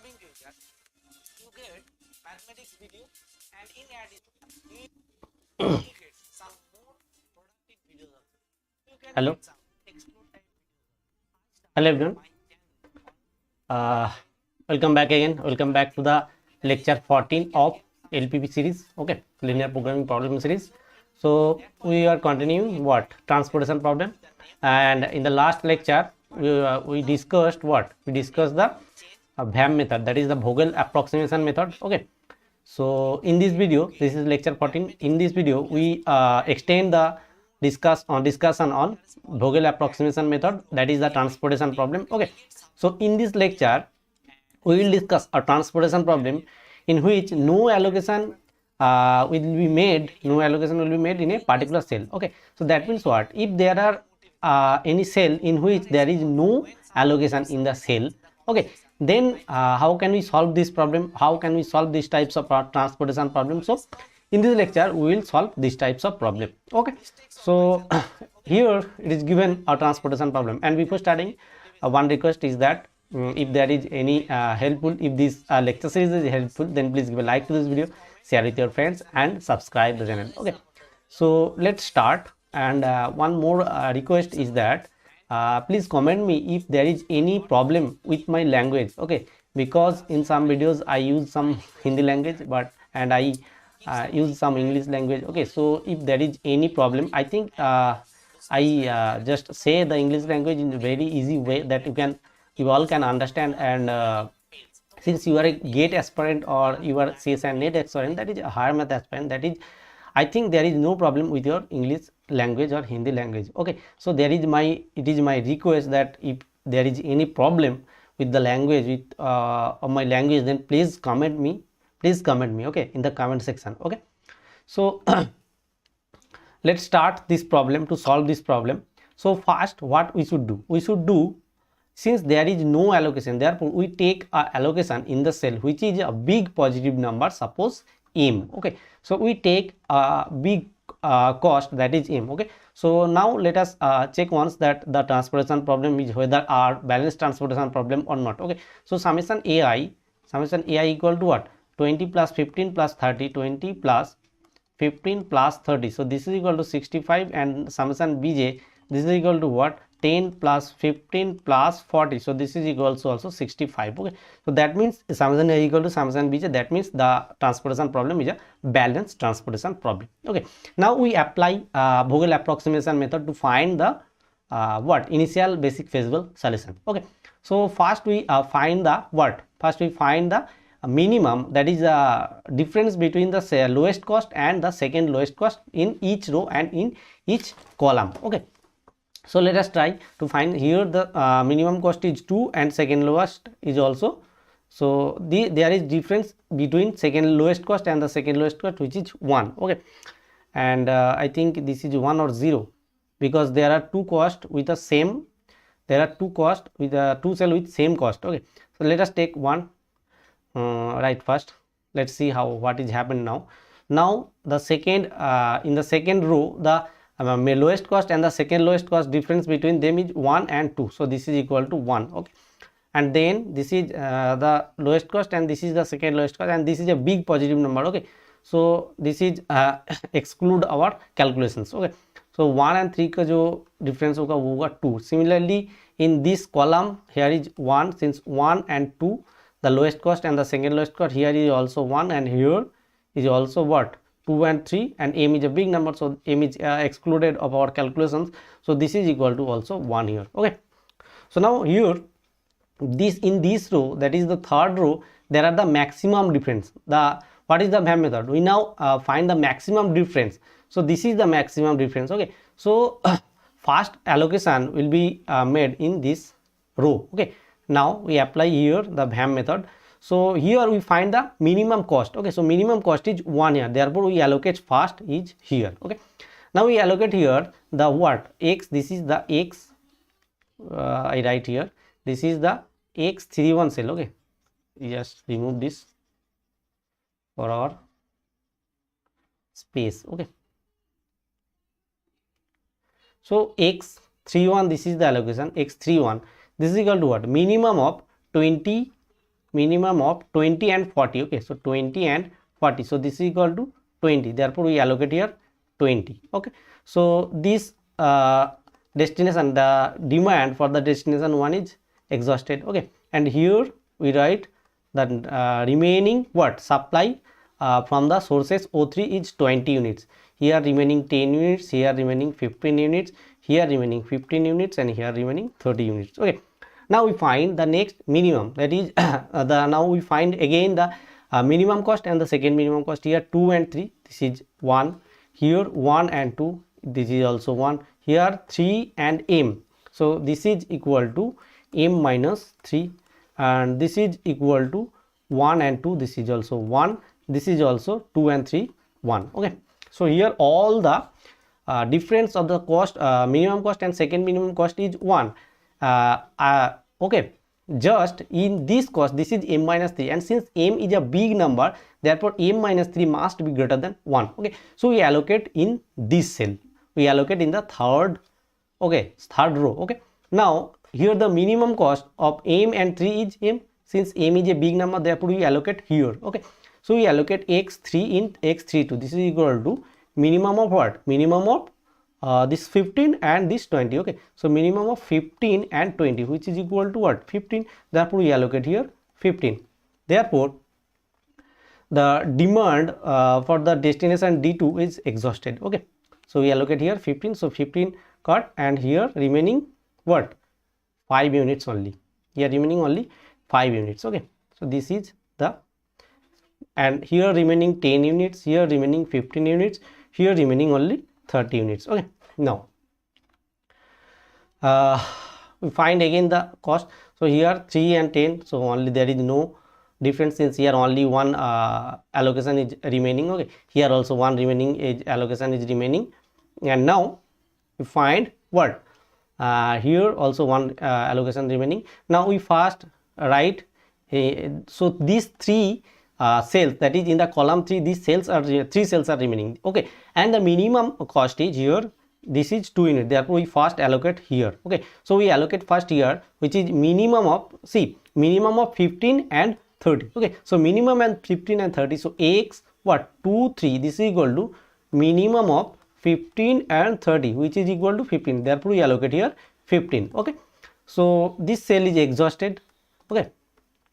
subscribing to that, you get mathematics video, and in addition you get some more productive videos also. You can Hello. get some explore type videos. Hello everyone. Welcome back again. Welcome back to the lecture 14 of LPP series. Okay, linear programming problem series. So we are continuing what transportation problem, and in the last lecture we discussed what we discussed the VAM method, that is the Vogel approximation method. Okay, so in this video, this is lecture 14. In this video we extend the discussion on Vogel approximation method, that is the transportation problem. Okay, so in this lecture we will discuss a transportation problem in which no allocation will be made in a particular cell. Okay, so that means what, if there are any cell in which there is no allocation in the cell, okay, then how can we solve this problem, how can we solve these types of transportation problems? So in this lecture we will solve these types of problem. Okay, so here it is given a transportation problem, and before starting one request is that if there is any helpful, if this lecture series is helpful, then please give a like to this video, share with your friends and subscribe the channel. Okay, so let's start. And one more request is that please comment me if there is any problem with my language. Okay, because in some videos I use some Hindi language, but and I use some English language. Okay, so if there is any problem, I think I just say the English language in a very easy way that you all can understand. And since you are a GATE aspirant or you are CSIR NET aspirant, that is a higher math aspirant, that is, I think there is no problem with your English language or Hindi language. Okay, so it is my request that if there is any problem with the language, with of my language, then please comment me, okay, in the comment section. Okay, so let's start this problem to solve this problem. So first what we should do, since there is no allocation, therefore we take a allocation in the cell which is a big positive number, suppose m. Okay, so we take a big cost, that is m. Okay, so now let us check once that the transportation problem is whether our balanced transportation problem or not. Okay, so summation ai equal to what, 20 plus 15 plus 30, 20 plus 15 plus 30, so this is equal to 65, and summation bj, this is equal to what, 10 plus 15 plus 40, so this is equal to also 65. Okay, so that means summation a equal to summation bj, that means the transportation problem is a balanced transportation problem. Okay, now we apply Vogel approximation method to find the what, initial basic feasible solution. Okay, so first we find the what, first we find the minimum, that is the difference between the lowest cost and the second lowest cost in each row and in each column. Okay, so let us try to find. Here the minimum cost is 2 and second lowest is also, so there is difference between second lowest cost and the second lowest cost, which is 1. Okay, and I think this is 1 or 0, because there are two costs with the same, there are two costs with two cell with same cost. Okay, so let us take one. Right, first let's see what is happened now. Now the second in the second row, the lowest cost and the second lowest cost difference between them is 1 and 2, so this is equal to 1. Okay, and then this is the lowest cost and this is the second lowest cost, and this is a big positive number. Okay, so this is exclude our calculations. Okay, so 1 and 3 का जो difference होगा वो होगा 2. Similarly in this column here is 1, since 1 and 2, the lowest cost and the second lowest cost, here is also 1 and here is also what, 2 and 3, and m is a big number, so m is excluded of our calculations, so this is equal to also 1 here. Okay, so now here in this row, that is the third row, there are the maximum difference. What is the VAM method? We now find the maximum difference, so this is the maximum difference. Okay, so first allocation will be made in this row. Okay, now we apply here the VAM method. So here we find the minimum cost. Okay, so minimum cost is 1 here, therefore we allocate first is here. Okay, now we allocate here the what, x, this is the x, I write here, this is the x31 cell. Okay, just remove this for our space. Okay, so x31, this is the allocation, x31, this is equal to what, minimum of 20 minimum of 20 and 40. Okay, so 20 and 40, so this is equal to 20, therefore we allocate here 20. Okay, so this destination, the demand for the destination 1 is exhausted. Okay, and here we write that remaining what supply from the sources O3 is 20 units, here remaining 10 units, here remaining 15 units, here remaining 15 units, and here remaining 30 units. Okay, now we find the next minimum, that is now we find again the minimum cost and the second minimum cost. Here 2 and 3, this is 1, here 1 and 2, this is also 1, here 3 and m, so this is equal to m minus 3, and this is equal to 1 and 2, this is also 1, this is also 2 and 3 1. Okay, so here all the difference of the cost, minimum cost and second minimum cost is 1. Okay, just in this cost this is m minus 3, and since m is a big number, therefore m minus 3 must be greater than 1. Okay, so we allocate in this cell, we allocate in the third, okay, third row. Okay, now here the minimum cost of m and 3 is m, since m is a big number, therefore we allocate here. Okay, so we allocate x3 in x32, this is equal to minimum of what, minimum of this 15 and this 20. Okay, so minimum of 15 and 20, which is equal to what, 15, therefore we allocate here 15. Therefore the demand for the destination D2 is exhausted. Okay, so we allocate here 15, so 15 cut, and here remaining what, 5 units only, here remaining only 5 units. Okay, so this is the, and here remaining 10 units, here remaining 15 units, here remaining only 30 units. Okay, now we find again the cost, so here 3 and 10, so only there is no difference, since here only one allocation is remaining. Okay, here also one remaining allocation is remaining, and now we find what, here also one allocation remaining. Now we first write so these three cells, that is in the column 3, these cells are 3 cells are remaining. Okay, and the minimum cost is here, this is 2 units, therefore we first allocate here. Okay, so we allocate first here, which is minimum of, see, minimum of 15 and 30. Okay, so minimum and 15 and 30, so x what, 2 3, this is equal to minimum of 15 and 30, which is equal to 15, therefore we allocate here 15. Okay, so this cell is exhausted. Okay,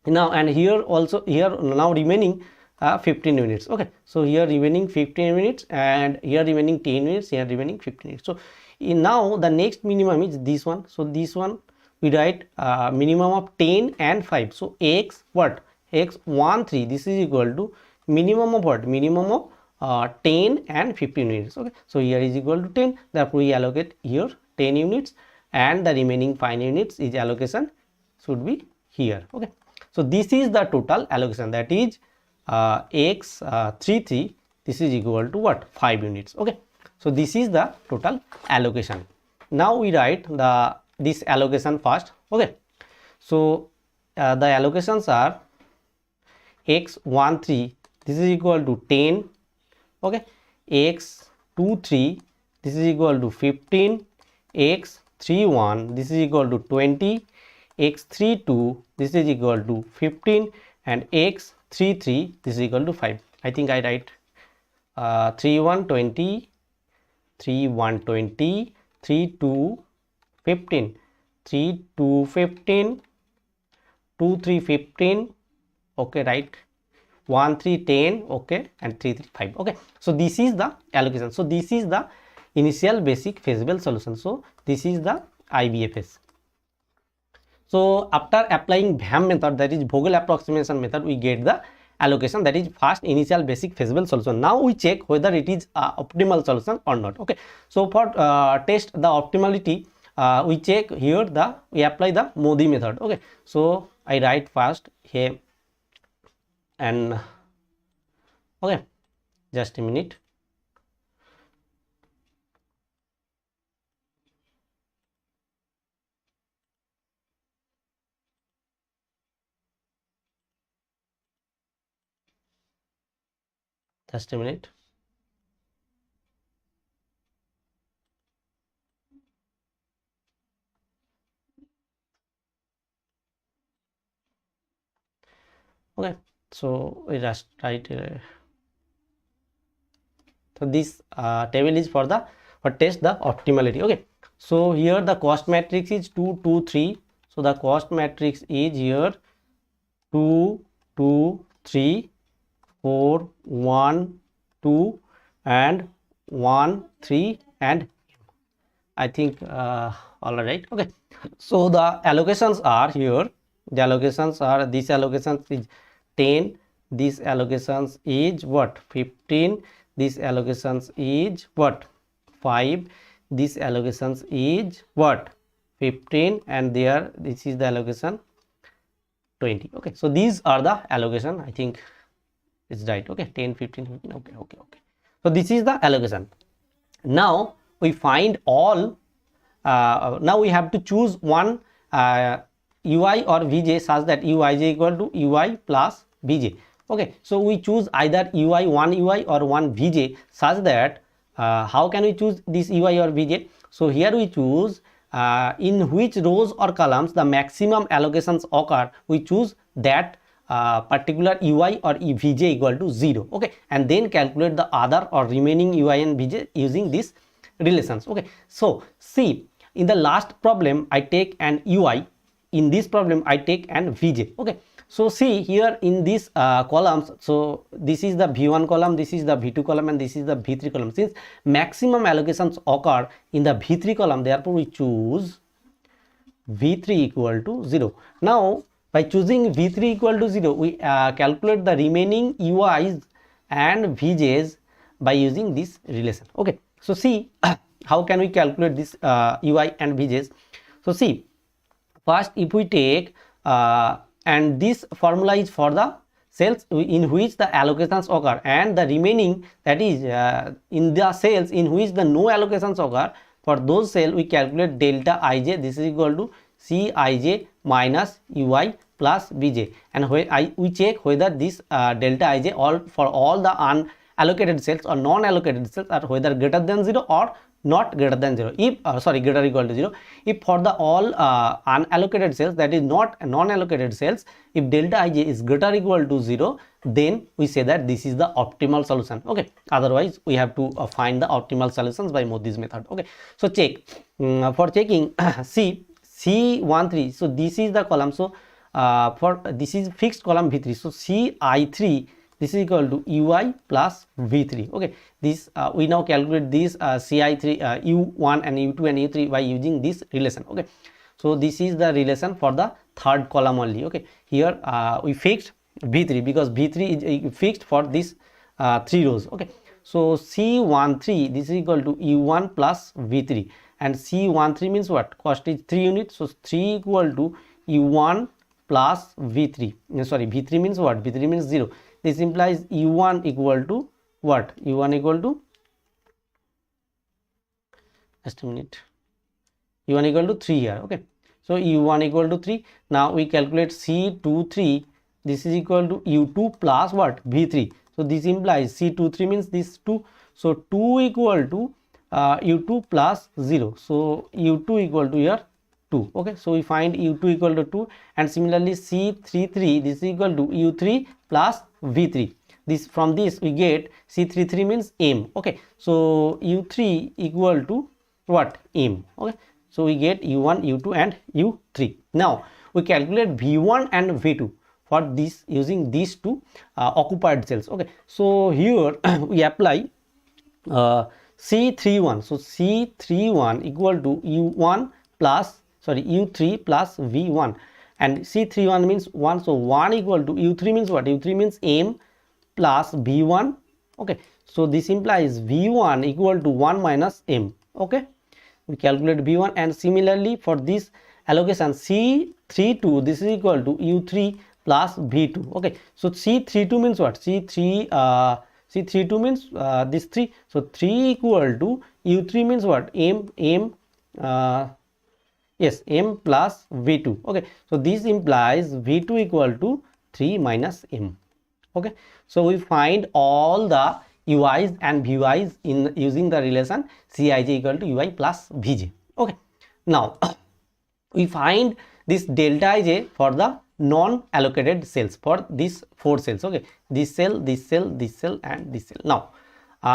now and here also, here now remaining 15 units. Okay, so here remaining 15 minutes, and here remaining 10 minutes, here remaining 15 minutes. So now the next minimum is this one, so this one we write minimum of 10 and 5, so x what, x 1 3, this is equal to minimum of what, minimum of 10 and 15 units. Okay, so here is equal to 10, therefore we allocate here 10 units, and the remaining 5 units is allocation should be here. Okay, so this is the total allocation, that is x 33, this is equal to what, 5 units. Okay, so this is the total allocation. Now we write the this allocation first. Okay, so the allocations are x 1 3, this is equal to 10. Okay, x 2 3, this is equal to 15, x 3 1, this is equal to 20, x 3 2, this is equal to 15, and x 3 3, this is equal to 5. I think I write 3 1 20, 3 1 20, 3 2 15, 3 2 15, 2 3 15. Okay, right, 1 3 10. Okay, and 3 3 5. Okay, so this is the allocation, so this is the initial basic feasible solution, so this is the IBFS. So after applying VAM method, that is Vogel approximation method, we get the allocation, that is first initial basic feasible solution. Now we check whether it is optimal solution or not. Okay, so for test the optimality, we check here we apply the Modi method. Okay, so I write first here, and okay, just a minute. Just a minute. Okay, so we just write so this table is for test the optimality. Okay, so here the cost matrix is 2 2 3. So the cost matrix is here 2 2 3 4 1 2 and 1 3 and I think all right. Okay, so the allocations are here. The allocations are, this allocations is 10, this allocations is what, 15, this allocations is what, 5, this allocations is what, 15, and there this is the allocation 20. Okay, so these are the allocation. I think it's right. Okay, 10 15 15. Okay. So this is the allocation. Now we find all now we have to choose one ui or vj such that uij equal to ui plus vj. Okay, so we choose either one ui or one vj such that how can we choose this ui or vj? So here we choose in which rows or columns the maximum allocations occur, we choose that particular ui or vj equal to 0. Okay, and then calculate the other or remaining ui and vj using these relations. Okay, so see, in the last problem I take an ui, in this problem I take an vj. Okay, so see here in these columns, so this is the v1 column, this is the v2 column, and this is the v3 column. Since maximum allocations occur in the v3 column, therefore we choose v3 equal to 0. Now by choosing v3 equal to 0, we calculate the remaining ui's and vj's by using this relation. Okay, so see how can we calculate this ui and vj's? So see, first if we take and this formula is for the cells in which the allocations occur, and the remaining, that is in the cells in which the no allocations occur, for those cells we calculate delta ij, this is equal to Cij minus ui plus vj, and we check whether this delta ij all for all the unallocated cells or non-allocated cells are whether greater than 0 or not greater than 0. If greater or equal to 0, if for the all unallocated cells, that is not non-allocated cells, if delta ij is greater or equal to 0, then we say that this is the optimal solution. Okay, otherwise we have to find the optimal solutions by this method. Okay, so check for checking see C13, so this is the column, so for this is fixed column v3, so Ci3, this is equal to ui plus v3. Okay, this we now calculate this ci3 u1 and u2 and u3 by using this relation. Okay, so this is the relation for the third column only. Okay, here we fixed v3 because v3 is fixed for this 3 rows. Okay, so c13, this is equal to u1 plus v3, and c13 means what, cost is 3 units, so 3 equal to u1 plus v3. Sorry, v3 means what, v3 means 0. This implies u1 equal to what, u1 equal to, just a minute, u1 equal to 3 here. Okay, so u1 equal to 3. Now we calculate c23, this is equal to u2 plus what, v3. So this implies c23 means this 2, so 2 equal to u2 plus 0, so u2 equal to here 2. Okay, so we find u2 equal to 2, and similarly c33, this is equal to u3 plus v3. This, from this we get c33 means m. Okay, so u3 equal to what, m. Okay, so we get u1 u2 and u3. Now we calculate v1 and v2 for this using these two occupied cells. Okay, so here we apply C31, so C31 equal to u1 plus, sorry, u3 plus v1, and C31 means 1, so 1 equal to u3 means what, u3 means m plus v1. Okay, so this implies v1 equal to 1 minus m. Okay, we calculate v1, and similarly for this allocation C32, this is equal to u3 plus v2. Okay, so C32 means what, C32 means this 3, so 3 equal to u3 means what, m yes, m plus v2. Okay, so this implies v2 equal to 3 minus m. Okay, so we find all the ui's and vi's in using the relation Cij equal to ui plus vj. Okay, now we find this delta ij for the non allocated cells for these 4 cells. Okay, this cell, this cell, this cell, and this cell. Now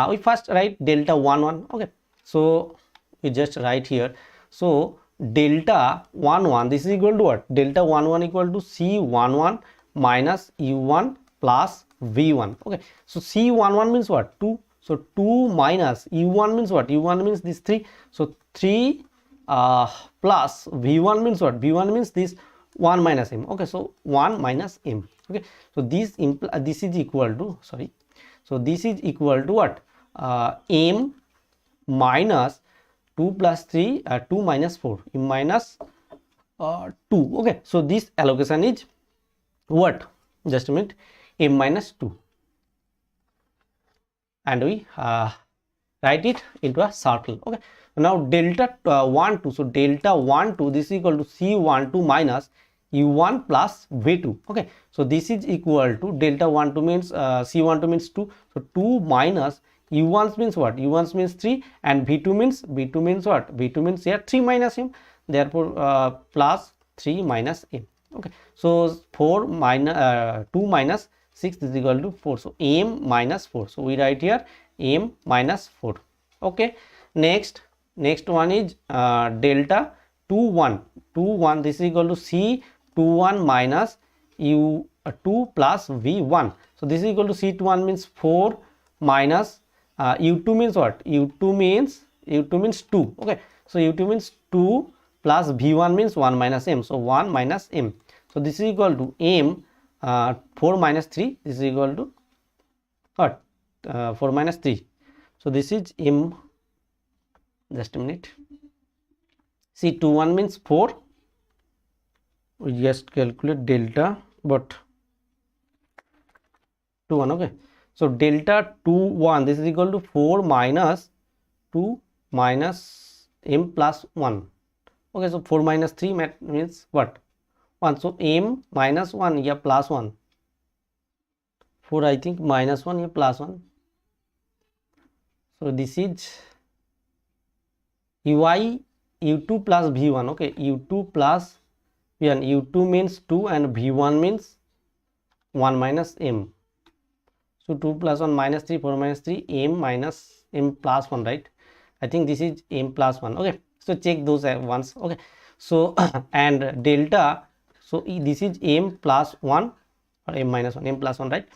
we first write delta 1 1. Okay, so we just write here. So delta 1 1, this is equal to what? Delta 1 1 equal to C11 minus U1 plus V1. Okay, so C11 means what? 2. So 2 minus U1 means what? U1 means this 3. So 3 plus V1 means what? V1 means this 1 minus m. Okay, so 1 minus m. Okay, so this is equal to, sorry, so this is equal to what? M minus 2 plus 3, 2 minus 4, m minus 2. Okay, so this allocation is what? Just a minute, m minus 2, and we write it into a circle. Okay, now delta 1 2, so delta 1 2, this is equal to C12 minus U1 plus V2. Okay, so this is equal to delta 1 2 means C12 means 2, so 2 minus U1 means what? U1 means 3, and V2 means what? V2 means here 3 minus m, therefore plus 3 minus m. Okay, so 4 minus 2 minus 6 is equal to 4, so m minus 4. So we write here m minus 4. Okay, next one is delta 2 1, this is equal to C21 minus U2 plus V1. So this is equal to C21 means 4 minus U2 means what? U2 means 2. Okay, so U2 means 2 plus V1 means 1 minus m, so 1 minus m. So this is equal to m 4 minus 3, this is equal to what? 4 minus 3. So this is m, just a minute, C21 means 4, we just calculate delta, but 2 1. Okay, so delta 2 1, this is equal to 4 minus 2 minus m plus 1. Okay, so 4 minus 3 means what? 1. So m minus 1, yeah, plus 1. 4 I think minus 1, yeah, plus 1. So this is ui u2 plus v1. Okay, u2 plus v1, u2 means 2 and v1 means 1 minus m. So 2 plus 1 minus 3, 4 minus 3, m minus m plus 1, right? I think this is m plus 1. Okay, so check those once. Okay, so and delta, so this is m plus 1 or m minus 1, m plus 1, right?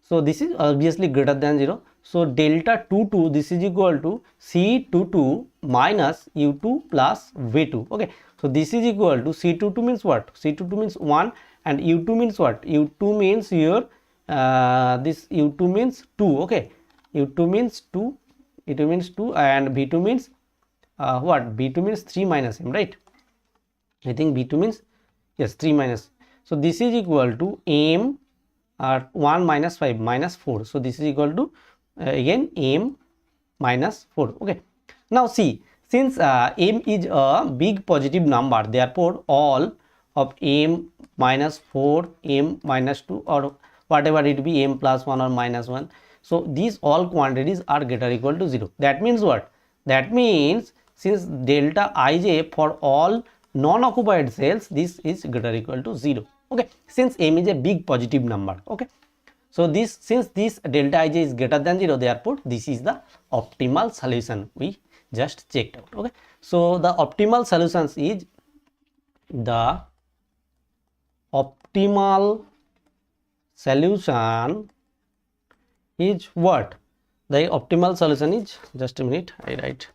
So this is obviously greater than 0. So delta 2 2, this is equal to C22 minus U2 plus V2. Okay, so this is equal to C22 means what? C22 means 1, and U2 means what? U2 means here this U2 means 2. Okay, U2 means 2, U2 means 2, and V2 means what? V2 means 3 minus m, right? I think V2 means, yes, 3 minus. So this is equal to m 1 minus 5 minus 4. So this is equal to again m minus 4. Okay, now see, since m is a big positive number, therefore all of m minus 4, m minus 2, or whatever it be, m plus 1 or minus 1, so these all quantities are greater or equal to 0. That means what? That means since delta ij for all non-occupied cells, this is greater or equal to 0. Okay, since m is a big positive number. Okay, so this, since this delta ij is greater than 0, therefore this is the optimal solution we just checked out. Okay, so the optimal solutions is, the optimal solution is what? The optimal solution is, just a minute, I write.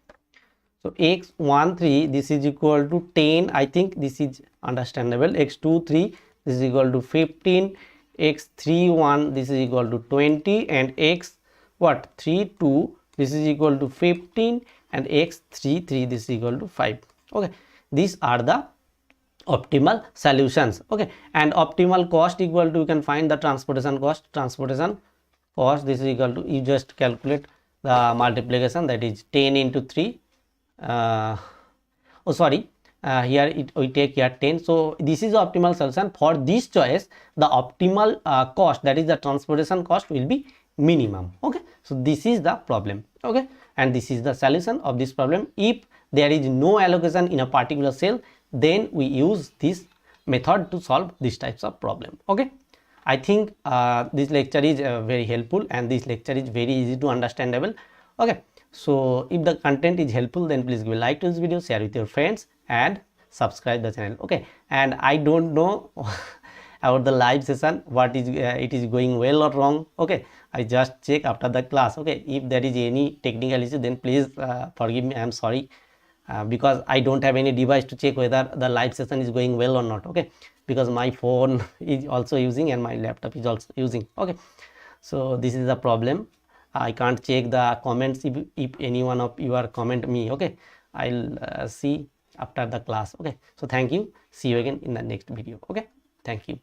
So x13, this is equal to 10. I think this is understandable. x23, this is equal to 15. x31, this is equal to 20, and x32, this is equal to 15, and x33, this is equal to 5. Okay, these are the optimal solutions. Okay, and optimal cost equal to, you can find the transportation cost. This is equal to, you just calculate the multiplication, that is 10 into 3. Here we take here 10. So this is the optimal solution. For this choice, the optimal cost, that is the transportation cost, will be minimum. Okay, so this is the problem. Okay, and this is the solution of this problem. If there is no allocation in a particular cell, then we use this method to solve these types of problem. Okay, I think this lecture is very helpful, and this lecture is very easy to understandable. Okay, so if the content is helpful, then please give a like to this video, share with your friends, and subscribe the channel. Okay, and I don't know about the live session, what is it is going well or wrong. Okay, I just check after the class. Okay, if there is any technical issue, then please forgive me, I am sorry. Because I don't have any device to check whether the live session is going well or not. Okay, because my phone is also using and my laptop is also using. Okay, so this is the problem. I can't check the comments if any one of you are comment me. Okay, I'll see after the class. Okay, so thank you, see you again in the next video. Okay, thank you.